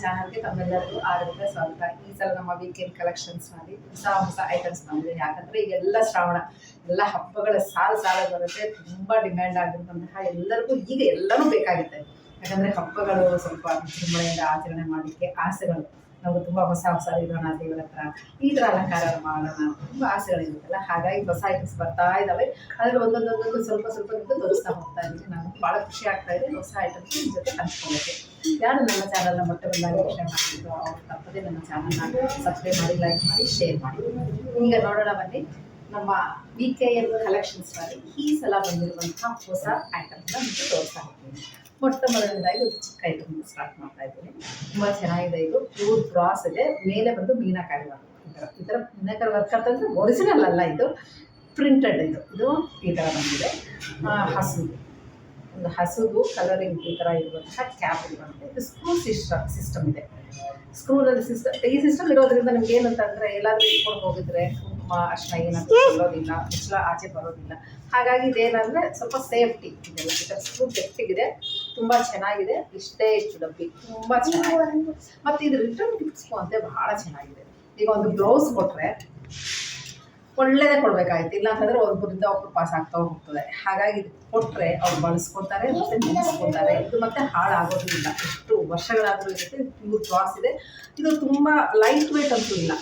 ಚಾನಲ್ಗೆ ತಮ್ಮೆಲ್ಲರಿಗೂ ಆದರದ ಸ್ವಾಗತ. ಈ ಸಲ ನಮ್ಮ ವೀಕೆಂಡ್ ಕಲೆಕ್ಷನ್ಸ್ ನಲ್ಲಿ ಹೊಸ ಐಟಮ್ಸ್ ಬಂದಿದೆ. ಯಾಕಂದ್ರೆ ಈಗೆಲ್ಲ ಶ್ರಾವಣ ಎಲ್ಲ ಹಬ್ಬಗಳ ಸಾಲ ಬರುತ್ತೆ. ತುಂಬಾ ಡಿಮ್ಯಾಂಡ್ ಆಗಿರುವಂತಹ ಎಲ್ಲರಿಗೂ ಈಗ ಎಲ್ಲನೂ ಬೇಕಾಗುತ್ತೆ. ಯಾಕಂದ್ರೆ ಹಬ್ಬಗಳು ಸ್ವಲ್ಪ ವಿಜೃಂಭಣೆಯಿಂದ ಆಚರಣೆ ಮಾಡಲಿಕ್ಕೆ ಆಸೆಗಳು, ನಾವು ತುಂಬಾ ಹೊಸ ಇರೋಣ ದೇವರ ಹತ್ರ, ಈ ತರ ಅಲಂಕಾರ ಮಾಡೋಣ, ತುಂಬಾ ಆಸೆಗಳಿರುತ್ತಲ್ಲ. ಹಾಗಾಗಿ ಹೊಸ ಐಟಮ್ಸ್ ಬರ್ತಾ ಇದಾವೆ. ಅದ್ರಲ್ಲಿ ಒಂದೊಂದೊಂದೊಂದು ಸ್ವಲ್ಪ ತೋರಿಸ್ತಾ ಹೋಗ್ತಾ ಇದ್ದೀನಿ. ನಾನು ಬಹಳ ಖುಷಿ ಆಗ್ತಾ ಇದೆ ಹೊಸ ಐಟಮ್ಸ್ ನಿಮ್ಮ ಜೊತೆ ಹಂಚ್ಕೊಳ್ಳೋಕ್ಕೆ. ಯಾರು ನನ್ನ ಚಾನಲ್ನ ಮೊಟ್ಟ ಮೊದಲಾಗಿ ವೀಕ್ಷಣೆ ಮಾಡ್ತಿದ್ರು ಅವ್ರು ತಪ್ಪದೆ ನನ್ನ ಚಾನಲ್ನ ಸಬ್ಸ್ಕ್ರೈಬ್ ಮಾಡಿ, ಲೈಕ್ ಮಾಡಿ, ಶೇರ್ ಮಾಡಿ. ಈಗ ನೋಡೋಣ ಬನ್ನಿ, ನಮ್ಮ VKM ಕಲೆಕ್ಷನ್ಸ್ ನಲ್ಲಿ ಈ ಸಲ ಬಂದಿರುವಂತಹ ಹೊಸ ಐಟಮ್ನ ನಿಮಗೆ ತೋರಿಸ್ತಾ ಹೋಗ್ತೀನಿ. ಮೊಟ್ಟ ಮೊದಲನೇದಾಗಿ ಒಂದು ಚಿಕ್ಕ ಐಟಮ್ ಸ್ಟಾರ್ಟ್ ಮಾಡ್ತಾ ಇದ್ದೀನಿ. ತುಂಬ ಚೆನ್ನಾಗಿದೆ. ಇದು ಪ್ಯೂರ್ ಬ್ರಾಸ್ ಇದೆ, ಮೇಲೆ ಬಂದು ಮೀನಾಕಾರಿ ವರ್ಕ್. ಈ ಥರ ಮೀನಾಕಾರಿ ವರ್ಕ್ ಅಂತಂದರೆ ಒರಿಜಿನಲ್ ಅಲ್ಲ, ಇದು ಪ್ರಿಂಟೆಡ್. ಇದು ಈ ಥರ ಬಂದಿದೆ. ಒಂದು ಹಸುದು ಕಲರಿಂಗ್ ಈ ಥರ ಇರುವಂತಹ ಕ್ಯಾಪ್ ಬರುತ್ತೆ. ಇದು ಸ್ಕ್ರೂ ಸಿಸ್ಟಮ್ ಇದೆ. ಸ್ಕ್ರೂನಲ್ಲಿ ಈ ಸಿಸ್ಟಮ್ ಇರೋದ್ರಿಂದ ನಿಮ್ಗೆ ಏನಂತಂದರೆ ಎಲ್ಲಾದರೂ ಇಟ್ಕೊಂಡು ಹೋಗಿದ್ರೆ ಕುಂಕುಮ ಅರ್ಶಿನ ಏನಾದರೂ ಬರೋದಿಲ್ಲ, ಮುಚ್ಚಳ ಆಚೆ ಬರೋದಿಲ್ಲ. ಹಾಗಾಗಿ ಇದೇನಂದರೆ ಸ್ವಲ್ಪ ಸೇಫ್ಟಿ ಇದೆಲ್ಲ. ಈ ಥರ ಸ್ಕ್ರೂ ಗಟ್ಟಿಗಿದೆ, ತುಂಬ ಚೆನ್ನಾಗಿದೆ. ಇಷ್ಟು ಡಬ್ಬಿ ತುಂಬ ಚೆನ್ನಾಗಿದೆ. ಮತ್ತು ಇದು ರಿಟರ್ನ್ ಗಿಫ್ಟ್ಸ್ಗೂ ಅಂತೆ ಬಹಳ ಚೆನ್ನಾಗಿದೆ. ಈಗ ಒಂದು ಬ್ಲೌಸ್ ಕೊಟ್ಟರೆ ಒಳ್ಳೆಯದೇ ಕೊಡಬೇಕಾಯ್ತು, ಇಲ್ಲ ಅಂತಂದರೆ ಒಬ್ಬರಿಂದ ಒಬ್ಬರು ಪಾಸ್ ಆಗ್ತಾ ಹೋಗ್ತದೆ. ಹಾಗಾಗಿ ಇದು ಕೊಟ್ಟರೆ ಅವ್ರು ಬಳಸ್ಕೊತಾರೆ ಮತ್ತು ನಿಲ್ಲಿಸ್ಕೊತಾರೆ. ಇದು ಮತ್ತೆ ಹಾಳಾಗೋದಿಲ್ಲ, ಎಷ್ಟು ವರ್ಷಗಳಾದರೂ ಇರುತ್ತೆ. ಪ್ಯೂರ್ ಬ್ರಾಸ್ ಇದೆ. ಇದು ತುಂಬ ಲೈಟ್ ವೇಟ್ ಅಂತೂ ಇಲ್ಲ,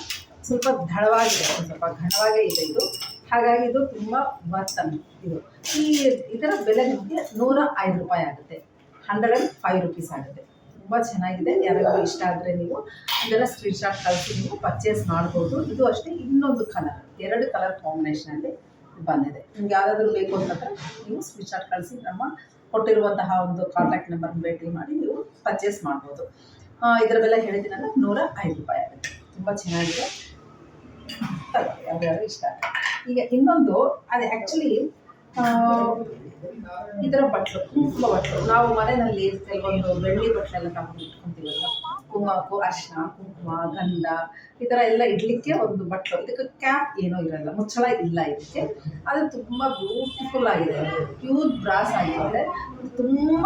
ಸ್ವಲ್ಪ ದಳವಾಗಿದೆ, ಸ್ವಲ್ಪ ಘನವಾಗೇ ಇದೆ ಇದು. ಹಾಗಾಗಿ ಇದು ತುಂಬ ವರ್ತ್ ಇದು. ಇದರ ಬೆಲೆ ನಿಮಗೆ 105 ರೂಪಾಯಿ ಆಗುತ್ತೆ. 105 ರುಪೀಸ್ ಆಗುತ್ತೆ. ತುಂಬ ಚೆನ್ನಾಗಿದೆ. ಯಾರಾದರೂ ಇಷ್ಟ ಆದರೆ ನೀವು ಇದೆಲ್ಲ ಸ್ಕ್ರೀನ್ಶಾಟ್ ಕಳಿಸಿ ನೀವು ಪರ್ಚೇಸ್ ಮಾಡ್ಬೋದು. ಇದು ಅಷ್ಟೇ, ಇನ್ನೊಂದು ಕಲರ್, 2 ಕಲರ್ ಕಾಂಬಿನೇಷನಲ್ಲಿ ಬಂದಿದೆ. ನಿಮ್ಗೆ ಯಾವುದಾದ್ರೂ ಬೇಕು ಅಂತಂದರೆ ನೀವು ಸ್ಕ್ರೀನ್ಶಾಟ್ ಕಳಿಸಿ ನಮ್ಮ ಕೊಟ್ಟಿರುವಂತಹ ಒಂದು ಕಾಂಟ್ಯಾಕ್ಟ್ ನಂಬರ್ ಭೇಟಿ ಮಾಡಿ ನೀವು ಪರ್ಚೇಸ್ ಮಾಡ್ಬೋದು. ಇದರ ಬೆಲೆ ಹೇಳಿದ್ದೀನಲ್ಲ, 105 ರೂಪಾಯಿ ಆಗುತ್ತೆ. ತುಂಬ ಚೆನ್ನಾಗಿದೆ, ಯಾವ್ಯಾರು ಇಷ್ಟ. ಈಗ ಇನ್ನೊಂದು, ಅದು ಆ್ಯಕ್ಚುಲಿ ಇದರ ಬಟ್ಲು, ಕುಂಕುಮ ಬಟ್ಲು. ನಾವು ಮನೆಯಲ್ಲಿ ಕೆಲವೊಂದು ಬೆಳ್ಳಿ ಬಟ್ಲೆಲ್ಲ ತಗೊಂಡು ಇಟ್ಕೊತೀವಲ್ಲ, ಕುಂಕುಮ, ಅರಿಶಿನ, ಕುಂಕುಮ, ಗಂಧ ಈ ಥರ ಎಲ್ಲ ಇಡಲಿಕ್ಕೆ ಒಂದು ಬಟ್ಲು. ಇದಕ್ಕೆ ಕ್ಯಾಪ್ ಏನೂ ಇರೋಲ್ಲ, ಮುಚ್ಚಳ ಇಲ್ಲ ಇದಕ್ಕೆ. ಅದು ತುಂಬ ಬ್ಯೂಟಿಫುಲ್ ಆಗಿದೆ. ಪ್ಯೂರ್ ಬ್ರಾಸ್ ಆಗಿರುತ್ತೆ. ತುಂಬ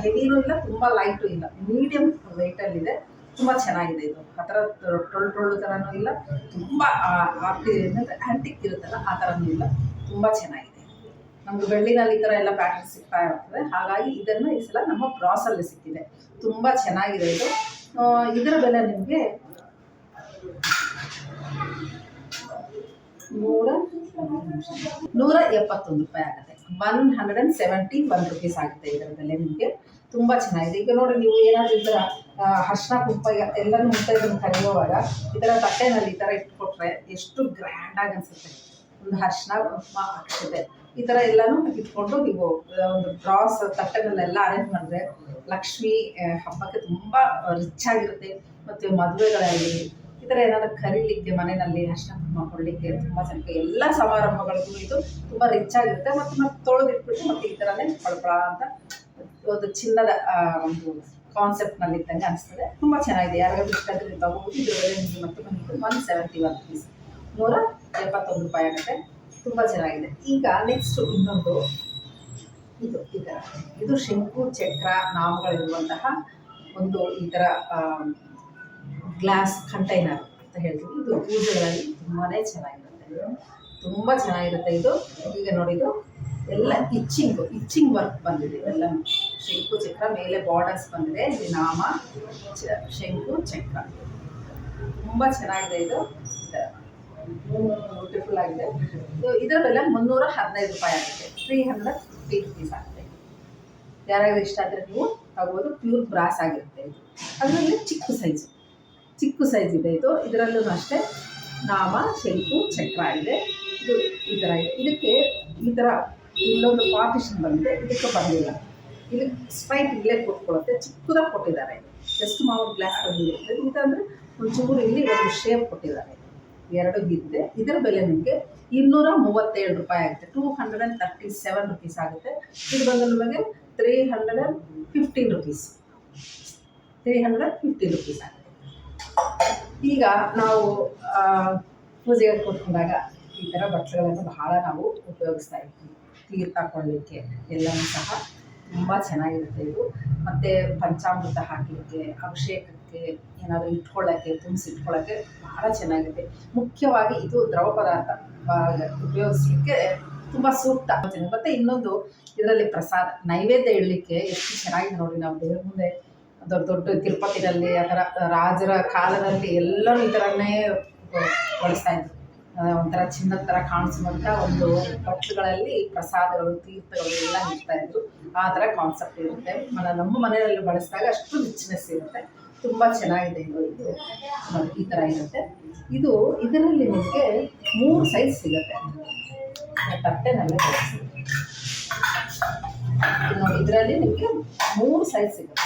ಹೆವಿನೂ ಇಲ್ಲ, ತುಂಬ ಲೈಟು ಇಲ್ಲ, ಮೀಡಿಯಮ್ ವೆಯ್ಟಲ್ಲಿದೆ. ತುಂಬ ಚೆನ್ನಾಗಿದೆ. ಇದು ಆ ಥರ ಟೊಳ್ಳು ಥರನೂ ಇಲ್ಲ, ತುಂಬ ಆ್ಯಂಟಿಕ್ ಇರುತ್ತಲ್ಲ ಆ ಥರನೂ ಇಲ್ಲ. ತುಂಬ ಚೆನ್ನಾಗಿದೆ. ನಮ್ಗೆ ಬೆಳ್ಳಿನಲ್ಲಿ ಈ ಥರ ಎಲ್ಲ ಪ್ಯಾಟರ್ನ್ ಸಿಗ್ತಾ ಇರ್ತದೆ. ಹಾಗಾಗಿ ಇದನ್ನು ಈ ಸಲ ನಮ್ಮ ಬ್ರಾಸಲ್ಲಿ ಸಿಕ್ಕಿದೆ. ತುಂಬ ಚೆನ್ನಾಗಿದೆ ಇದು. ಇದರ ಬೆಲೆ ನಿಮಗೆ 171 ರೂಪಾಯಿ ಆಗುತ್ತೆ. 171 ರುಪೀಸ್ ಆಗುತ್ತೆ ಇದರ ಬೆಲೆ ನಿಮಗೆ. ತುಂಬ ಚೆನ್ನಾಗಿದೆ. ಈಗ ನೋಡಿ, ನೀವು ಏನಾದರೂ ಈ ಥರ ಅರ್ಶಿನ ಕುಂಕುಮ ಎಲ್ಲರೂ ಮುತ್ತೈದೆಯನ್ನು ಕರೆಯುವಾಗ ಈ ಥರ ತಟ್ಟೆನಲ್ಲಿ ಈ ಥರ ಇಟ್ಕೊಟ್ರೆ ಎಷ್ಟು ಗ್ರ್ಯಾಂಡಾಗಿ ಅನಿಸುತ್ತೆ. ಒಂದು ಅರ್ಶಿನ ಕುಂಕುಮ ಅಕ್ಷತೆ ಈ ಥರ ಎಲ್ಲನೂ ಇಟ್ಕೊಂಡು ನೀವು ಒಂದು ಬ್ರಾಸ್ ತಟ್ಟೆನಲ್ಲೆಲ್ಲ ಅರೇಂಜ್ ಮಾಡಿದ್ರೆ ಲಕ್ಷ್ಮಿ ಹಬ್ಬಕ್ಕೆ ತುಂಬ ರಿಚ್ ಆಗಿರುತ್ತೆ. ಮತ್ತು ಮದುವೆಗಳಲ್ಲಿ ಈ ಥರ ಏನಾದರೂ ಕರೀಲಿಕ್ಕೆ ಮನೆಯಲ್ಲಿ ಅರ್ಶಿನ ಕುಂಕುಮ ಕೊಡಲಿಕ್ಕೆ ತುಂಬ ಚೆನ್ನಾಗಿ, ಎಲ್ಲ ಸಮಾರಂಭಗಳಿಗೂ ಇದು ತುಂಬ ರಿಚ್ ಆಗಿರುತ್ತೆ. ಮತ್ತು ತೊಳೆದಿಟ್ಬಿಟ್ಟು ಮತ್ತು ಈ ಥರನೇ ಪಳಪಳ ಅಂತ ಒಂದು ಚಿನ್ನದ ಒಂದು ಕಾನ್ಸೆಪ್ಟ್ನಲ್ಲಿ ಇದ್ದಂಗೆ ಅನಿಸ್ತದೆ. ತುಂಬ ಚೆನ್ನಾಗಿದೆ. ಯಾರಿಗಾದ್ರೂ ಇಷ್ಟ ಆದರೆ ತಗೋಬೋದು. ಇದ್ರ ಬೆಲೆ ನಿಮಗೆ ಮತ್ತೆ ಬಂದಿದ್ದು 171 ರುಪೀಸ್, 171 ರೂಪಾಯಿ ಆಗುತ್ತೆ. ತುಂಬ ಚೆನ್ನಾಗಿದೆ. ಈಗ ನೆಕ್ಸ್ಟ್ ಇನ್ನೊಂದು, ಇದು ಶಂಕು ಚಕ್ರ ನಾಮಗಳಿರುವಂತಹ ಒಂದು ಈ ಥರ ಗ್ಲಾಸ್ ಕಂಟೈನರ್ ಅಂತ ಹೇಳ್ತೀವಿ. ಇದು ಪೂಜೆಗಳಲ್ಲಿ ತುಂಬಾ ಚೆನ್ನಾಗಿರುತ್ತೆ, ತುಂಬ ಚೆನ್ನಾಗಿರುತ್ತೆ ಇದು. ಈಗ ನೋಡಿ, ಇದು ಎಲ್ಲ ಇಚ್ಚಿಂಗ್ ವರ್ಕ್ ಬಂದಿದೆ. ಎಲ್ಲ ಶಂಕು ಚಕ್ರ ಮೇಲೆ ಬಾರ್ಡರ್ಸ್ ಬಂದಿದೆ. ಇದು ನಾಮ ಶಂಕು ಚಕ್ರ, ತುಂಬ ಚೆನ್ನಾಗಿದೆ. ಇದು ಬ್ಯೂಟಿಫುಲ್ ಆಗಿದೆ. ಇದರ ಬೆಲೆ 315 ರೂಪಾಯಿ ಆಗುತ್ತೆ. 350 ರುಪೀಸ್ ಆಗುತ್ತೆ. ಯಾರಾದ್ರೂ ಇಷ್ಟ ಆದರೆ ನೀವು ತಗೋಬೋದು. ಪ್ಯೂರ್ ಬ್ರಾಸ್ ಆಗಿರುತ್ತೆ ಇದು. ಅದರಲ್ಲಿ ಚಿಕ್ಕ ಸೈಜ್ ಇದೆ ಇದು. ಇದರಲ್ಲೂ ಅಷ್ಟೇ ನಾಮ ಶಂಕು ಚಕ್ರ ಇದೆ. ಇದು ಈ ಥರ ಇದೆ. ಇದಕ್ಕೆ ಈ ಥರ ಇಲ್ಲೊಂದು ಪಾರ್ಟಿಷನ್ ಬಂದಿದೆ, ಇದಕ್ಕೆ ಬಂದಿಲ್ಲ. ಇಲ್ಲಿ ಸ್ಟ್ರೈಟ್ ಇಲ್ಲೇ ಕೊಟ್ಕೊಳ್ಳುತ್ತೆ, ಚಿಕ್ಕದಾಗಿ ಕೊಟ್ಟಿದ್ದಾರೆ. ಜಸ್ಟ್ ಮಾಮೂಲು ಗ್ಲಾಸ್ ಬಂದಿದೆ. ಇದಂದರೆ ಒಂಚೂರು ಇಲ್ಲಿ ಒಂದು ಶೇಪ್ ಕೊಟ್ಟಿದ್ದಾರೆ. 2 ಇದೆ. ಇದರ ಬೆಲೆ ನಿಮಗೆ 237 ರೂಪಾಯಿ ಆಗುತ್ತೆ. 237 ರುಪೀಸ್ ಆಗುತ್ತೆ. ಇದು ಬಂದು ನಿಮಗೆ 315 ರುಪೀಸ್, 315 ರುಪೀಸ್ ಆಗುತ್ತೆ. ಈಗ ನಾವು ಪೂಜೆಗೆ ಕೂತ್ಕೊಂಡಾಗ ಈ ಥರ ಬಟ್ಟೆಗಳನ್ನು ಬಹಳ ನಾವು ಉಪಯೋಗಿಸ್ತಾ ಇರ್ತೀವಿ. ತೀರ್ಥ ಕೊಳ್ಳಲಿಕ್ಕೆ ಎಲ್ಲವೂ ಸಹ ತುಂಬ ಚೆನ್ನಾಗಿರುತ್ತೆ ಇದು. ಮತ್ತು ಪಂಚಾಮೃತ ಹಾಕಲಿಕ್ಕೆ, ಅಭಿಷೇಕಕ್ಕೆ ಮಾಡೋಕ್ಕೆ, ಏನಾದರೂ ಇಟ್ಕೊಳ್ಳೋಕ್ಕೆ, ತುಂಬಿಸಿಟ್ಕೊಳ್ಳೋಕ್ಕೆ ಭಾಳ ಚೆನ್ನಾಗಿದೆ. ಮುಖ್ಯವಾಗಿ ಇದು ದ್ರವ ಪದಾರ್ಥ ಉಪಯೋಗಿಸ್ಲಿಕ್ಕೆ ತುಂಬ ಸೂಕ್ತ. ಮತ್ತು ಇನ್ನೊಂದು ಇದರಲ್ಲಿ ಪ್ರಸಾದ ನೈವೇದ್ಯ ಇಡಲಿಕ್ಕೆ ಎಷ್ಟು ಚೆನ್ನಾಗಿದೆ ನೋಡಿ. ನಾವು ದೇವ್ರ ಮುಂದೆ ದೊಡ್ಡ ದೊಡ್ಡ ತಿರುಪತಿನಲ್ಲಿ ಆ ಥರ ರಾಜರ ಕಾಲದಲ್ಲಿ ಎಲ್ಲರೂ ಈ ಥರನೇ ಬಳಸ್ತಾ ಇದ್ರು. ಒಂಥರ ಚಿನ್ನದ ಥರ ಕಾಣಿಸುವಂಥ ಒಂದು ಬಟ್ಲುಗಳಲ್ಲಿ ಪ್ರಸಾದಗಳು, ತೀರ್ಥಗಳು ಎಲ್ಲ ಇರ್ತಾಯಿದ್ರು. ಆ ಥರ ಕಾನ್ಸೆಪ್ಟ್ ಇರುತ್ತೆ. ನಮ್ಮ ಮನೆಯಲ್ಲಿ ಬಳಸಿದಾಗ ಅಷ್ಟು ರಿಚ್ನೆಸ್ ಇರುತ್ತೆ. ತುಂಬ ಚೆನ್ನಾಗಿದೆ ಇದು ನೋಡಿ, ಈ ಥರ ಇರುತ್ತೆ. ಇದರಲ್ಲಿ ನಿಮಗೆ 3 ಸೈಜ್ ಸಿಗುತ್ತೆ. ತಟ್ಟೆನಲ್ಲೇ ತೋರಿಸ್ತೀನಿ ನೋಡಿ. ಇದರಲ್ಲಿ ನಿಮಗೆ 3 ಸೈಜ್ ಸಿಗುತ್ತೆ.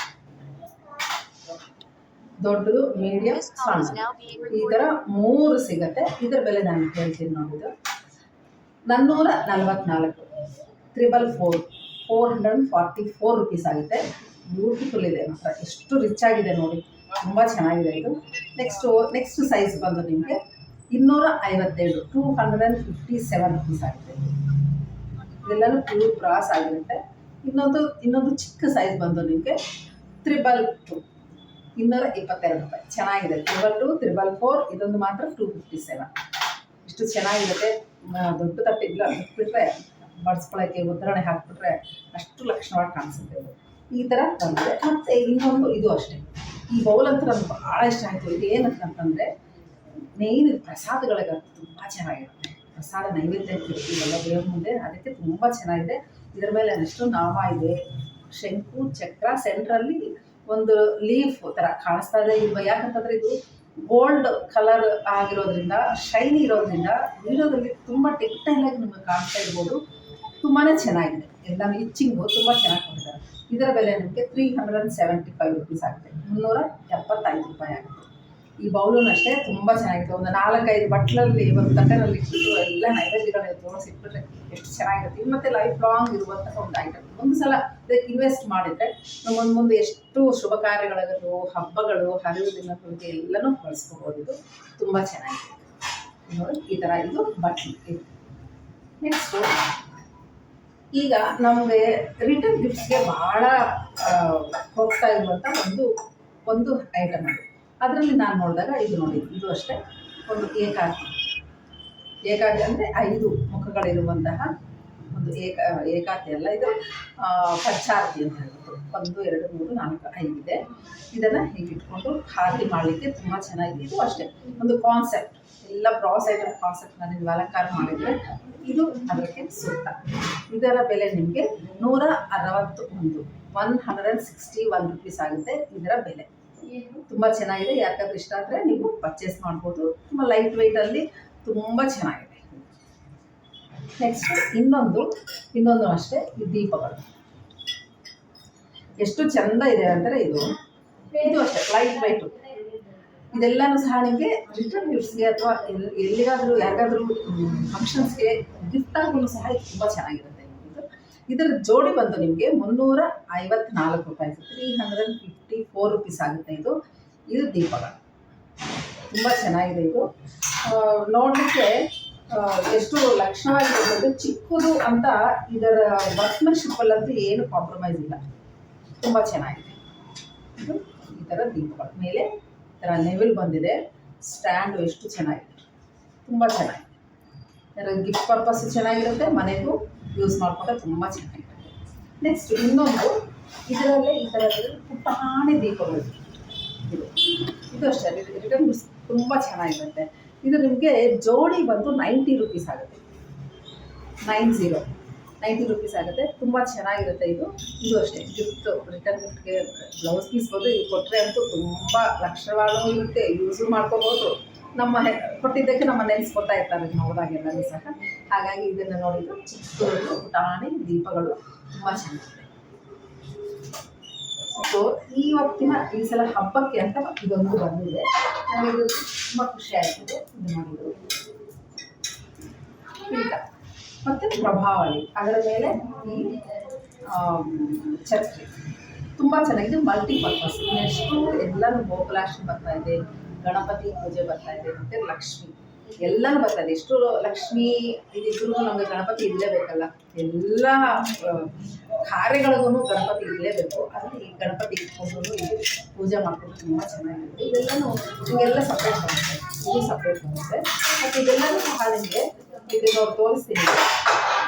ದೊಡ್ಡದು, ಮೀಡಿಯಂ, ಸಣ್ಣ, ಈ ಥರ 3 ಸಿಗುತ್ತೆ. ಇದರ ಬೆಲೆ ನಾನು ಹೇಳ್ತೀನಿ ನೋಡಿದ್ದು 444, 444 ರುಪೀಸ್ ಆಗುತ್ತೆ. ಬ್ಯೂಟಿಫುಲ್ ಇದೆ ಮಾತ್ರ, ಎಷ್ಟು ರಿಚ್ ಆಗಿದೆ ನೋಡಿ, ತುಂಬ ಚೆನ್ನಾಗಿದೆ ಇದು. ನೆಕ್ಸ್ಟ್ ಸೈಜ್ ಬಂದು ನಿಮಗೆ 257, 257 ರುಪೀಸ್ ಆಗುತ್ತೆ. ಇದೆಲ್ಲನೂ ಪ್ಯೂರ್ ಬ್ರಾಸ್ ಆಗಿರುತ್ತೆ. ಇನ್ನೊಂದು ಚಿಕ್ಕ ಸೈಜ್ ಬಂದು ನಿಮಗೆ 322, 222 ರೂಪಾಯಿ. ಚೆನ್ನಾಗಿದೆ. 322, 344, ಇದೊಂದು ಮಾತ್ರ 257. ಇಷ್ಟು ಚೆನ್ನಾಗಿರುತ್ತೆ. ದೊಡ್ಡ ತಟ್ಟಿಲ್ಲ ಬಿಟ್ಬಿಟ್ರೆ ಬಡಿಸ್ಕೊಳ್ಳೋಕ್ಕೆ, ಒಗ್ಗರಣೆ ಹಾಕ್ಬಿಟ್ರೆ ಅಷ್ಟು ಲಕ್ಷಣವಾಗಿ ಕಾಣಿಸುತ್ತೆ ಇದು. ಈ ಥರ ಬಂದಿದೆ. ಮತ್ತು ಇನ್ನೊಂದು ಇದು ಅಷ್ಟೇ, ಈ ಬೌಲ್ ಅಂತೂ ನನಗೆ ಭಾಳ ಇಷ್ಟ ಆಯಿತು. ಇದು ಏನಂತಂದರೆ ಮೇಯ್ನ್ ಪ್ರಸಾದಗಳಿಗೆ ತುಂಬ ಚೆನ್ನಾಗಿರುತ್ತೆ. ಪ್ರಸಾದ ನೈವೇದ್ಯ ಇರ್ತೀವಲ್ಲ ದೇವ್ರ ಮುಂದೆ, ಅದಕ್ಕೆ ತುಂಬ ಚೆನ್ನಾಗಿದೆ. ಇದರ ಮೇಲೆ ಎಷ್ಟು ನಾಮ ಇದೆ, ಶಂಕು ಚಕ್ರ, ಸೆಂಟ್ರಲ್ಲಿ ಒಂದು ಲೀಫ್ ಥರ ಕಾಣಿಸ್ತಾ ಇದೆ. ಯಾಕಂತಂದರೆ ಇದು ಗೋಲ್ಡ್ ಕಲರ್ ಆಗಿರೋದ್ರಿಂದ, ಶೈನಿ ಇರೋದ್ರಿಂದ ವಿಡಿಯೋದಲ್ಲಿ ತುಂಬ ಟೆಕ್ಟೈಲಾಗಿ ನಿಮಗೆ ಕಾಣಿಸ್ತಾ ಇರ್ಬೋದು. ತುಂಬಾ ಚೆನ್ನಾಗಿದೆ. ಎಲ್ಲನೂ ಇಚ್ಚಿಂಗು ತುಂಬ ಚೆನ್ನಾಗಿ ಕೊಟ್ಟಿದ್ದಾರೆ. ಇದರ ಬೆಲೆ ನಿಮಗೆ 375 ರುಪೀಸ್ ಆಗುತ್ತೆ. 375 ರೂಪಾಯಿ ಆಗುತ್ತೆ. ಈ ಬೌಲೂ ಅಷ್ಟೇ ತುಂಬ ಚೆನ್ನಾಗಿದೆ. ಒಂದು 4-5 ಬಟ್ಲಲ್ಲಿ, ಒಂದು ತಟ್ಟೆನಲ್ಲಿ ಇಟ್ಟು ಎಲ್ಲ ನೈವೇದ್ಯಗಳನ್ನ ತೋರಿಸಿಟ್ಬಿಟ್ರೆ ಎಷ್ಟು ಚೆನ್ನಾಗಿರುತ್ತೆ. ಮತ್ತು ಲೈಫ್ ಲಾಂಗ್ ಇರುವಂತಹ ಒಂದು ಐಟಮ್. ಒಂದು ಸಲ ಇದಕ್ಕೆ ಇನ್ವೆಸ್ಟ್ ಮಾಡಿದರೆ ನಮ್ಮ ಮುಂದೆ ಎಷ್ಟು ಶುಭ ಕಾರ್ಯಗಳಾಗೋದು, ಹಬ್ಬಗಳು, ಹರಿವು ದಿನಗಳಿಗೆ ಎಲ್ಲನೂ ಬಳಸ್ಕೋಬೋದು. ಇದು ತುಂಬ ಚೆನ್ನಾಗಿದೆ ನೋಡಿ. ಈ ಥರ ಇದು ಬಟ್ಲು ಇದು. ನೆಕ್ಸ್ಟು ಈಗ ನಮಗೆ ರಿಟರ್ನ್ ಗಿಫ್ಟ್ಸ್ಗೆ ಭಾಳ ಹೋಗ್ತಾ ಇರುವಂಥ ಒಂದು ಐಟಮ್ ಅದು. ಅದರಲ್ಲಿ ನಾನು ನೋಡಿದಾಗ ಇದು ನೋಡಿ, ಇದು ಅಷ್ಟೇ ಒಂದು ಏಕಾಕಿ ಅಂದರೆ 5 ಮುಖಗಳಿರುವಂತಹ ಒಂದು ಏಕಾಕಿ ಅಲ್ಲ, ಇದು ಪಂಚಾರತಿ ಅಂತ ಹೇಳ್ಬೋದು. 1, 2, 3, 4, 5 ಇದೆ. ಇದನ್ನು ಹೀಗೆ ಇಟ್ಕೊಂಡು ಆರತಿ ಮಾಡಲಿಕ್ಕೆ ತುಂಬ ಚೆನ್ನಾಗಿದೆ. ಇದು ಅಷ್ಟೇ ಒಂದು ಕಾನ್ಸೆಪ್ಟ್, ಎಲ್ಲ ಬ್ರಾಸ್ ಐಟಮ್ ಕಾನ್ಸೆಪ್ಟ್ನ ನೀವು ಅಲಂಕಾರ ಮಾಡಿದರೆ ಇದು ಅದಕ್ಕೆ ಸೂಕ್ತ. ಇದರ ಬೆಲೆ ನಿಮಗೆ 161, 161 ರುಪೀಸ್ ಆಗುತ್ತೆ ಇದರ ಬೆಲೆ. ತುಂಬ ಚೆನ್ನಾಗಿದೆ. ಯಾಕಂದ್ರೆ ಇಷ್ಟ ಆದರೆ ನೀವು ಪರ್ಚೇಸ್ ಮಾಡ್ಬೋದು. ತುಂಬ ಲೈಟ್ ವೆಯ್ಟಲ್ಲಿ ತುಂಬ ಚೆನ್ನಾಗಿದೆ. ನೆಕ್ಸ್ಟ್ ಇನ್ನೊಂದು ಅಷ್ಟೇ, ಈ ದೀಪಗಳು ಎಷ್ಟು ಚೆಂದ ಇದೆ ಅಂದರೆ ಇದು ಅಷ್ಟೇ ಲೈಟ್ ವೆಯ್ಟು. ಇದೆಲ್ಲನೂ ಸಹ ನಿಮಗೆ ರಿಟರ್ನ್ ಗಿಫ್ಟ್ಸ್ಗೆ ಅಥವಾ ಎಲ್ಲಿಗಾದರೂ ಯಾರಿಗಾದರೂ ಫಂಕ್ಷನ್ಸ್ಗೆ ಗಿಫ್ಟ್ ಆಗೂ ಸಹ ತುಂಬ ಚೆನ್ನಾಗಿರುತ್ತೆ. ಇದರ ಜೋಡಿ ಬಂದು ನಿಮಗೆ 354 ರೂಪಾಯಿ, 354 ರುಪೀಸ್ ಆಗುತ್ತೆ. ಇದು ದೀಪಗಳು ತುಂಬ ಚೆನ್ನಾಗಿದೆ. ಇದು ನೋಡಲಿಕ್ಕೆ ಎಷ್ಟು ಲಕ್ಷಣವಾಗಿರುತ್ತೆ. ಚಿಕ್ಕದು ಅಂತ ಇದರ ವರ್ಕ್ಮೆನ್ಶಿಪ್ಪಲ್ಲಂತೂ ಏನು ಕಾಂಪ್ರಮೈಸ್ ಇಲ್ಲ. ತುಂಬ ಚೆನ್ನಾಗಿದೆ. ಇದು ಈ ಥರ ದೀಪಗಳು ಮೇಲೆ ಈ ಥರ ನೆವಿಲ್ ಬಂದಿದೆ. ಸ್ಟ್ಯಾಂಡು ಎಷ್ಟು ಚೆನ್ನಾಗಿದೆ, ತುಂಬ ಚೆನ್ನಾಗಿದೆ. ಇದರ ಗಿಫ್ಟ್ ಪರ್ಪಸ್ ಚೆನ್ನಾಗಿರುತ್ತೆ, ಮನೆಗೂ ಯೂಸ್ ಮಾಡಿಕೊಂಡ್ರೆ ತುಂಬ ಚೆನ್ನಾಗಿರುತ್ತೆ. ನೆಕ್ಸ್ಟ್ ಇನ್ನೊಂದು, ಇದರಲ್ಲೇ ಈ ಥರ ಪುಟಾಣಿ ದೀಪಗಳು. ಇದು ಅಷ್ಟೇ ರಿಟರ್ನ್ ತುಂಬ ಚೆನ್ನಾಗಿರುತ್ತೆ. ಇದು ನಿಮಗೆ ಜೋಡಿ ಬಂದು 90 ರುಪೀಸ್ ಆಗುತ್ತೆ. 90 ರುಪೀಸ್ ಆಗುತ್ತೆ. ತುಂಬ ಚೆನ್ನಾಗಿರುತ್ತೆ. ಇದು ಅಷ್ಟೇ ರಿಟರ್ನ್ ಗಿಫ್ಟ್ಗೆ ಬ್ಲೌಸ್ ಪೀಸ್ ಬಂದು ಇದು ಕೊಟ್ಟರೆ ಅಂತೂ ತುಂಬ ಲಕ್ಷಣವಾಗೂ ಇರುತ್ತೆ, ಯೂಸು ಮಾಡ್ಕೋಬೋದು. ಕೊಟ್ಟಿದ್ದಕ್ಕೆ ನಮ್ಮ ನೆನೆಸ್ಕೊತಾ ಇರ್ತಾರೆ ನೋಡಿದಾಗೆಲ್ಲರೂ ಸಹ. ಹಾಗಾಗಿ ಇದನ್ನು ನೋಡಿದ್ದು ಚಿಕ್ಕದು ಪುಟಾಣಿ ದೀಪಗಳು ತುಂಬ ಚೆನ್ನಾಗಿದೆ. ಸೊ ಈ ಸಲ ಹಬ್ಬಕ್ಕೆ ಅಂತ ಇದೊಂದು ಬಂದಿದೆ. ನನಗೆ ಇದು ತುಂಬ ಖುಷಿ ಆಯ್ತದೆ. ಇದು ಮಾಡಿದ್ದು ಪೀಠ ಮತ್ತು ಪ್ರಭಾವಳಿ, ಅದರ ಮೇಲೆ ಈ ಛತ್ರಿ ತುಂಬ ಚೆನ್ನಾಗಿದೆ. ಮಲ್ಟಿಪರ್ಪಸ್. ನೆಕ್ಸ್ಟು ಎಲ್ಲರೂ ಗೋಕುಲಾಷ್ಟಮಿ ಬರ್ತಾ ಇದೆ, ಗಣಪತಿ ಪೂಜೆ ಬರ್ತಾ ಇದೆ, ಮತ್ತು ಲಕ್ಷ್ಮಿ ಎಲ್ಲನೂ ಬರ್ತದೆ. ಎಷ್ಟು ಲಕ್ಷ್ಮಿ ಇದಿದ್ರು ನಮಗೆ ಗಣಪತಿ ಇರಲೇಬೇಕಲ್ಲ, ಎಲ್ಲ ಕಾರ್ಯಗಳಿಗೂ ಗಣಪತಿ ಇರಲೇಬೇಕು. ಅಲ್ಲಿ ಗಣಪತಿ ಇಟ್ಕೊಂಡು ಇಲ್ಲಿ ಪೂಜೆ ಮಾಡ್ಕೊಂಡು ತುಂಬ ಚೆನ್ನಾಗಿರುತ್ತೆ. ಇದೆಲ್ಲನೂ ನಿಮಗೆಲ್ಲ ಸಪ್ರೇಟ್ ಬರುತ್ತೆ, ಇದು ಸಪ್ರೇಟ್ ಬರುತ್ತೆ. ಮತ್ತು ಇದೆಲ್ಲನೂ ಸಹ ನಿಮಗೆ ಇದು ನಾವು ತೋರಿಸ್ತೀನಿ.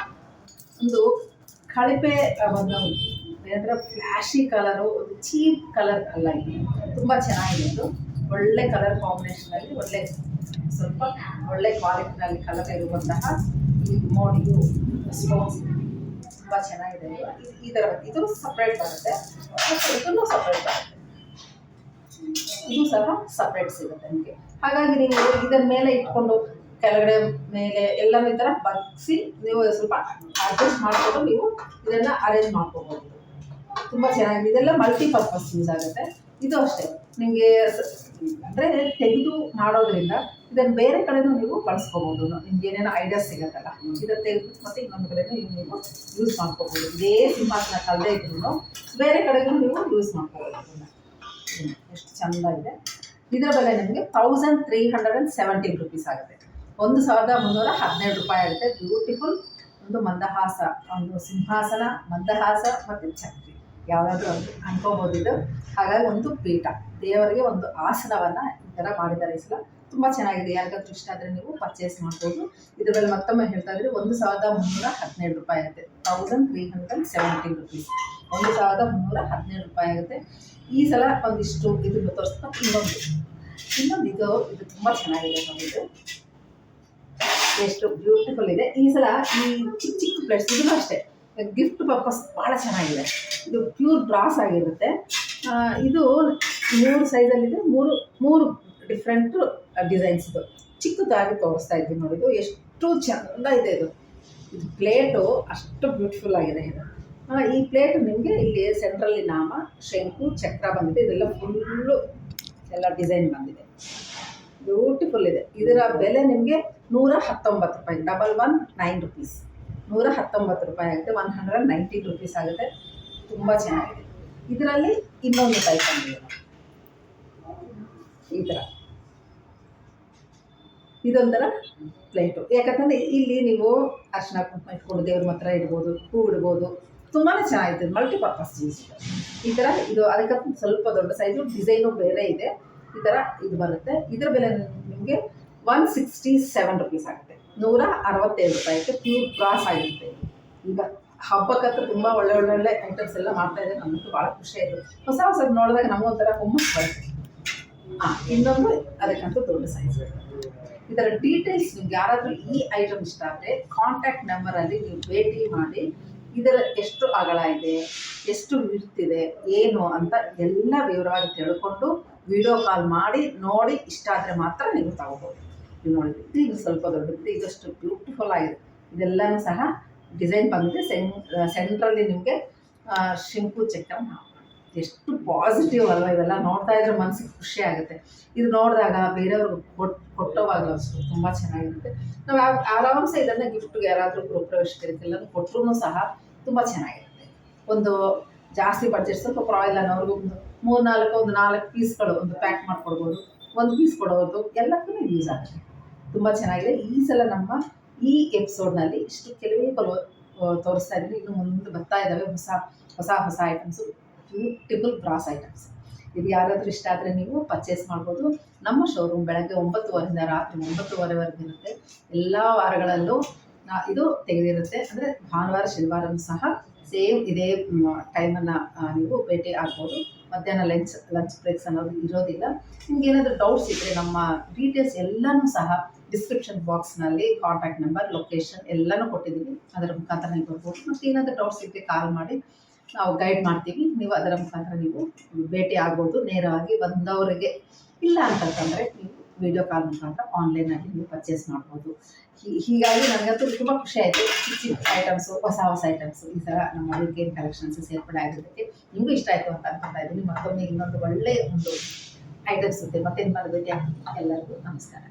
ಒಂದು ಕಳಪೆ ಒಂದು ಏನಂದ್ರೆ ಫ್ಲ್ಯಾಶಿ ಕಲರು, ಒಂದು ಚೀಪ್ ಕಲರ್ ಅಲ್ಲ, ಇದು ತುಂಬ ಚೆನ್ನಾಗಿದೆ. ಇದು ಒಳ್ಳೆ ಕಲರ್ ಕಾಂಬಿನೇಷನಲ್ಲಿ ಒಳ್ಳೆ ಸ್ವಲ್ಪ ಒಳ್ಳೆ ಕ್ವಾಲಿಟಿನಲ್ಲಿ ಕಲರ್ ಇರುವಂತಹ ಈ ಮೋಡಿಯು ಸ್ಟೋನ್ಸ್ ತುಂಬ ಚೆನ್ನಾಗಿದೆ. ಈ ಥರ ಇದು ಸಪ್ರೇಟ್ ಬರುತ್ತೆ, ಇದನ್ನು ಸಪ್ರೇಟ್ ಬರುತ್ತೆ, ಇದು ಸಹ ಸಪ್ರೇಟ್ ಸಿಗುತ್ತೆ ನಿಮಗೆ. ಹಾಗಾಗಿ ನೀವು ಇದರ ಮೇಲೆ ಇಟ್ಕೊಂಡು ಕೆಳಗಡೆ ಮೇಲೆ ಎಲ್ಲನೂ ಈ ಥರ ಬಗ್ಗಿಸಿ ನೀವು ಸ್ವಲ್ಪ ಅಡ್ಜಸ್ಟ್ ಮಾಡಿಕೊಂಡು ನೀವು ಇದನ್ನು ಅರೇಂಜ್ ಮಾಡ್ಕೋಬೋದು. ತುಂಬ ಚೆನ್ನಾಗಿದೆ. ಇದೆಲ್ಲ ಮಲ್ಟಿಪರ್ಪಸ್ ಯೂಸ್ ಆಗುತ್ತೆ. ಇದು ಅಷ್ಟೇ ನಿಮಗೆ ಅಂದರೆ ತೆಗೆದು ಮಾಡೋದ್ರಿಂದ ಇದನ್ನು ಬೇರೆ ಕಡೆನೂ ನೀವು ಬಳಸ್ಕೋಬೋದು. ನಿಮ್ಗೆ ಏನೇನೋ ಐಡಿಯಾಸ್ ಸಿಗುತ್ತಲ್ಲ, ಇದನ್ನು ತೆಗೆದು ಮತ್ತು ಇನ್ನೊಂದು ಕಡೆನೂ ನೀವು ಯೂಸ್ ಮಾಡ್ಕೋಬೋದು. ಇದೇ ಸಿಂಹಾಸನ ಕಲ್ಲದೆ ಇದ್ರೂ ಬೇರೆ ಕಡೆಗೂ ನೀವು ಯೂಸ್ ಮಾಡ್ಕೋಬೋದು. ಎಷ್ಟು ಚೆಂದ ಇದೆ. ಇದರ ಬೆಲೆ ನಿಮಗೆ 1317 ರೂಪೀಸ್ ಆಗುತ್ತೆ. 1317 ರೂಪಾಯಿ ಆಗುತ್ತೆ. ಬ್ಯೂಟಿಫುಲ್ ಒಂದು ಮಂದಹಾಸ, ಒಂದು ಸಿಂಹಾಸನ, ಮಂದಹಾಸ ಮತ್ತು ಛತ್ರಿ ಯಾವುದಾದ್ರೂ ಒಂದು ಅನ್ಕೋಬೋದು ಇದು. ಹಾಗಾಗಿ ಒಂದು ಪೀಠ, ದೇವರಿಗೆ ಒಂದು ಆಸನವನ್ನು ಈ ಥರ ಮಾಡಿದ್ದಾರೆ. ಈ ಸಲ ತುಂಬ ಚೆನ್ನಾಗಿದೆ. ಯಾರಿಗಾದ್ರೂ ಇಷ್ಟ ಆದರೆ ನೀವು ಪರ್ಚೇಸ್ ಮಾಡ್ಬೋದು. ಇದ್ರ ಮೇಲೆ ಮತ್ತೊಮ್ಮೆ ಹೇಳ್ತಾ ಇದ್ರೆ 1317 ರೂಪಾಯಿ ಆಗುತ್ತೆ. 1317 ರೂಪೀಸ್, 1317 ರೂಪಾಯಿ ಆಗುತ್ತೆ. ಈ ಸಲ ಒಂದಿಷ್ಟು ಇದನ್ನು ತೋರಿಸ್ತಾ ಇನ್ನೊಂದು ಇದು ತುಂಬ ಚೆನ್ನಾಗಿದೆ ನೋಡಿ. ಇದು ಎಷ್ಟು ಬ್ಯೂಟಿಫುಲ್ ಇದೆ. ಈ ಸಲ ಈ ಚಿಕ್ಕ ಚಿಕ್ಕ ಪ್ಲೇಟ್ಸ್ ಇದನ್ನು ಅಷ್ಟೇ ಗಿಫ್ಟ್ ಪರ್ಪಸ್ ಭಾಳ ಚೆನ್ನಾಗಿದೆ. ಇದು ಪ್ಯೂರ್ ಬ್ರಾಸ್ ಆಗಿರುತ್ತೆ. ಇದು 3 ಸೈಜಲ್ಲಿದೆ, ಮೂರು ಡಿಫ್ರೆಂಟ್ ಡಿಸೈನ್ಸ್. ಇದು ಚಿಕ್ಕದಾಗಿ ತೋರಿಸ್ತಾ ಇದ್ದೀವಿ ನೋಡಿ. ಇದು ಎಷ್ಟು ಚೆಂದ ಇದೆ. ಇದು ಪ್ಲೇಟು ಅಷ್ಟು ಬ್ಯೂಟಿಫುಲ್ ಆಗಿದೆ. ಇದು ಈ ಪ್ಲೇಟ್ ನಿಮಗೆ ಇಲ್ಲಿ ಸೆಂಟ್ರಲ್ಲಿ ನಾಮ, ಶಂಕು, ಚಕ್ರ ಬಂದಿದೆ. ಇದೆಲ್ಲ ಫುಲ್ಲು ಎಲ್ಲ ಡಿಸೈನ್ ಬಂದಿದೆ. ಬ್ಯೂಟಿಫುಲ್ ಇದೆ. ಇದರ ಬೆಲೆ ನಿಮಗೆ 119 ರೂಪಾಯಿ, 119 ರೂಪೀಸ್, 119 ರೂಪಾಯಿ ಆಗುತ್ತೆ. 119 ರೂಪೀಸ್ ಆಗುತ್ತೆ. ತುಂಬ ಚೆನ್ನಾಗಿದೆ. ಇದರಲ್ಲಿ ಇನ್ನೊಂದು ಟೈಪ್ ಬಂದಿದೆ ಈ ಥರ. ಇದೊಂಥರ ಪ್ಲೇಟು. ಯಾಕಂತಂದರೆ ಇಲ್ಲಿ ನೀವು ಅರ್ಶಿನ ಕುಂಕುಮ ಇಟ್ಕೊಂಡು ದೇವ್ರ ಹತ್ರ ಇಡ್ಬೋದು, ಹೂ ಇಡ್ಬೋದು. ತುಂಬಾ ಚೆನ್ನಾಗಿದೆ. ಮಲ್ಟಿಪರ್ಪಸ್ ಯೂಸ್ ಈ ಥರ. ಇದು ಅದಕ್ಕೆ ಸ್ವಲ್ಪ ದೊಡ್ಡ ಸೈಜು, ಡಿಸೈನು ಬೇರೆ ಇದೆ. ಈ ಥರ ಇದು ಬರುತ್ತೆ. ಇದರ ಬೆಲೆ ನಿಮಗೆ 167 ರೂಪೀಸ್ ಆಗುತ್ತೆ. 167 ರೂಪಾಯಿಗೆ ಪ್ಯೂರ್ ಬ್ರಾಸ್ ಆಗಿರುತ್ತೆ. ಈಗ ಹಬ್ಬಕ್ಕಂತೂ ತುಂಬ ಒಳ್ಳೆ ಐಟಮ್ಸ್ ಎಲ್ಲ ಮಾಡ್ತಾಯಿದ್ದಾರೆ. ನಮಗೂ ಭಾಳ ಖುಷಿ ಆಯಿತು. ಹೊಸದು ನೋಡಿದಾಗ ನಮಗೊಂಥರ ಹುಮ್ಮಸ್ ಬರುತ್ತೆ. ಇನ್ನೊಂದು ಅದಕ್ಕಂತೂ ದೊಡ್ಡ ಸೈಜ್. ಇದರ ಡೀಟೇಲ್ಸ್ ನಿಮ್ಗೆ ಯಾರಾದರೂ ಈ ಐಟಮ್ ಇಷ್ಟ ಆದರೆ ಕಾಂಟ್ಯಾಕ್ಟ್ ನಂಬರಲ್ಲಿ ನೀವು ಭೇಟಿ ಮಾಡಿ ಇದರ ಎಷ್ಟು ಅಗಲ ಇದೆ, ಎಷ್ಟು ವಿಡ್ತಿದೆ, ಏನು ಅಂತ ಎಲ್ಲ ವಿವರವಾಗಿ ತಿಳ್ಕೊಂಡು ವಿಡಿಯೋ ಕಾಲ್ ಮಾಡಿ ನೋಡಿ ಇಷ್ಟ ಆದರೆ ಮಾತ್ರ ನೀವು ತಗೋಬೋದು. ಇದು ನೋಡಿದ್ರೆ ಇದು ಸ್ವಲ್ಪ ದೊಡ್ಡದಿದೆ. ಇದಷ್ಟು ಬ್ಯೂಟಿಫುಲ್ ಆಗಿದೆ. ಇದೆಲ್ಲನೂ ಸಹ ಡಿಸೈನ್ ಬಂದಿದೆ. ಸೆಂಟ್ರಲ್ಲಿ ನಿಮಗೆ ಶಂಕು ಚಕ್ರ. ಎಷ್ಟು ಪಾಸಿಟಿವ್ ಅಲ್ವಾ ಇವೆಲ್ಲ. ನೋಡ್ತಾ ಇದ್ರೆ ಮನಸ್ಸಿಗೆ ಖುಷಿ ಆಗುತ್ತೆ. ಇದು ನೋಡಿದಾಗ ಬೇರೆಯವ್ರಿಗೆ ಕೊಟ್ಟೋವಾಗಲೂ ಅಷ್ಟು ತುಂಬ ಚೆನ್ನಾಗಿರುತ್ತೆ. ನಾವು ಆರಾಮ್ಸೆ ಇದನ್ನು ಗಿಫ್ಟ್ಗೆ ಯಾರಾದರೂ ಗೃಹಪ್ರವೇಶಕ್ಕೆಲ್ಲ ಕೊಟ್ಟರು ಸಹ ತುಂಬ ಚೆನ್ನಾಗಿರುತ್ತೆ. ಒಂದು ಜಾಸ್ತಿ ಬಡ್ಜೆಟ್, ಸ್ವಲ್ಪ ಪ್ರಾಯಿಲ್ ಅನ್ನೋರ್ಗು ಒಂದು 4 ಪೀಸ್ಗಳು ಒಂದು ಪ್ಯಾಕ್ ಮಾಡಿಕೊಡ್ಬೋದು. ಒಂದು ಪೀಸ್ ಕೊಡೋದು ಎಲ್ಲಕ್ಕೂ ಯೂಸ್ ಆಗುತ್ತೆ. ತುಂಬ ಚೆನ್ನಾಗಿದೆ. ಈ ಸಲ ನಮ್ಮ ಈ ಎಪಿಸೋಡ್ನಲ್ಲಿ ಇಷ್ಟು ಕೆಲವೇ ತೋರಿಸ್ತಾ ಇದ್ದೀನಿ. ಇನ್ನು ಮುಂದೆ ಬರ್ತಾ ಇದ್ದಾವೆ ಹೊಸ ಐಟಮ್ಸು, ಬ್ಯೂಟಿಫುಲ್ ಬ್ರಾಸ್ ಐಟಮ್ಸ್. ಇದು ಯಾರಾದರೂ ಇಷ್ಟ ಆದರೆ ನೀವು ಪರ್ಚೇಸ್ ಮಾಡ್ಬೋದು. ನಮ್ಮ ಶೋರೂಮ್ ಬೆಳಗ್ಗೆ 9:30 ರಾತ್ರಿ 9:30ವರೆಗೆ ಇರುತ್ತೆ. ಎಲ್ಲ ವಾರಗಳಲ್ಲೂ ಇದು ತೆಗೆದಿರುತ್ತೆ. ಅಂದರೆ ಭಾನುವಾರ ಶನಿವಾರನೂ ಸಹ ಸೇಮ್ ಇದೇ ಟೈಮನ್ನು ನೀವು ಭೇಟಿ ಆಗ್ಬೋದು. ಮಧ್ಯಾಹ್ನ ಲಂಚ್ ಬ್ರೇಕ್ಸ್ ಅನ್ನೋದು ಇರೋದಿಲ್ಲ. ನಿಮ್ಗೆ ಏನಾದರೂ ಡೌಟ್ಸ್ ಇದ್ದರೆ ನಮ್ಮ ಡೀಟೇಲ್ಸ್ ಎಲ್ಲನೂ ಸಹ ಡಿಸ್ಕ್ರಿಪ್ಷನ್ ಬಾಕ್ಸ್ನಲ್ಲಿ ಕಾಂಟ್ಯಾಕ್ಟ್ ನಂಬರ್, ಲೊಕೇಶನ್ ಎಲ್ಲನೂ ಕೊಟ್ಟಿದ್ದೀವಿ. ಅದರ ಮುಖಾಂತರ ನೀವು ಬರ್ಬೋದು. ಮತ್ತು ಏನಾದರೂ ಡೌಟ್ಸ್ ಇದ್ದರೆ ಕಾಲ್ ಮಾಡಿ ನಾವು ಗೈಡ್ ಮಾಡ್ತೀವಿ. ನೀವು ಅದರ ಮುಖಾಂತರ ನೀವು ಭೇಟಿ ಆಗ್ಬೋದು. ನೇರವಾಗಿ ಬಂದವರಿಗೆ ಇಲ್ಲ ಅಂತಂದರೆ ನೀವು ವಿಡಿಯೋ ಕಾಲ್ ಮುಖಾಂತರ ಆನ್ಲೈನಲ್ಲಿ ನೀವು ಪರ್ಚೇಸ್ ಮಾಡ್ಬೋದು. ಹೀಗಾಗಿ ನನಗಂತೂ ತುಂಬ ಖುಷಿ ಆಯಿತು. ಚಿಕ್ಕ ಐಟಮ್ಸು, ಹೊಸ ಐಟಮ್ಸು ಈ ಥರ ನಮ್ಮ ವೀಕೆಂಡ್ ಕಲೆಕ್ಷನ್ಸ್ ಸೇರ್ಪಡೆ ಆಗಿದ್ದಕ್ಕೆ ನಿಮಗೂ ಇಷ್ಟ ಆಯಿತು ಅಂತ ಅನ್ಕೊತಾ ಇದ್ದೀನಿ. ಮತ್ತೊಮ್ಮೆ ಇನ್ನೊಂದು ಒಳ್ಳೆಯ ಒಂದು ಐಟಮ್ಸ್ ಇರುತ್ತೆ ಮತ್ತೆ ನಿಮ್ಮನ್ನು ಭೇಟಿ ಆಗ್ತೀನಿ. ಎಲ್ಲರಿಗೂ ನಮಸ್ಕಾರ.